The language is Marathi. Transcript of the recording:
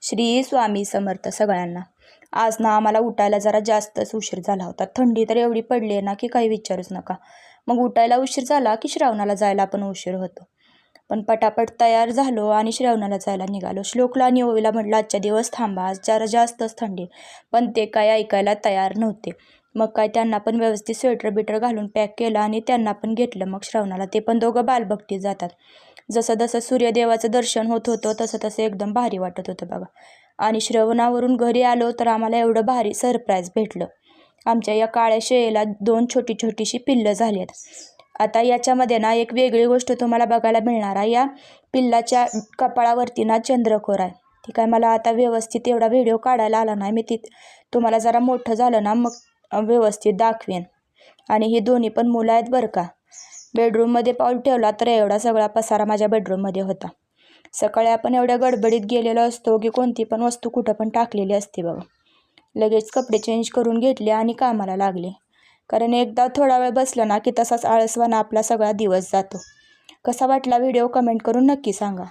श्री स्वामी समर्थ सगळ्यांना. आज ना आम्हाला उठायला जरा जास्तच उशीर झाला होता. थंडी तर एवढी पडली ना की काही विचारूच नका. मग उठायला उशीर झाला की श्रावणाला जायला पण उशीर होतो. पण पटापट तयार झालो आणि श्रावणाला जायला निघालो. श्लोकला आणि ओवीला म्हटलं आजच्या दिवस थांबा, आज जरा जास्तच थंडी. पण ते काय ऐकायला तयार नव्हते. मग काय त्यांना पण व्यवस्थित स्वेटर बिटर घालून पॅक केलं आणि त्यांना पण घेतलं मग श्रावणाला. ते पण दोघं बालभक्तीत जातात. जसं जसं सूर्यदेवाचं दर्शन होत होतं तसं तसं एकदम भारी वाटत होतं बघा. आणि श्रवणावरून घरी आलो तर आम्हाला एवढं भारी सरप्राईज भेटलं. आमच्या या काळ्या शेळीला 2 छोटीशी पिल्लं झाली आहेत. आता याच्यामध्ये ना एक वेगळी गोष्ट तुम्हाला बघायला मिळणार आहे. या पिल्लाच्या कपाळावरती ना चंद्रकोर आहे. ती काय मला आता व्यवस्थित एवढा व्हिडिओ काढायला आला नाही. मी तुम्हाला जरा मोठं झालं ना मग व्यवस्थित दाखवेन. आणि ही दोन्ही पण मुलं आहेत बरं का. बेडरूममध्ये पाऊल ठेवला तर एवढा सगळा पसारा माझ्या बेडरूममध्ये होता. सकाळी आपण एवढ्या गडबडीत गेलेलो असतो की कोणती पण वस्तू कुठं पण टाकलेली असते बघा. लगेच कपडे चेंज करून घेतले आणि कामाला लागले. कारण एकदा थोडा वेळ बसलं ना की तसाच आळसवाना आपला सगळा दिवस जातो. कसा वाटला व्हिडिओ कमेंट करून नक्की सांगा.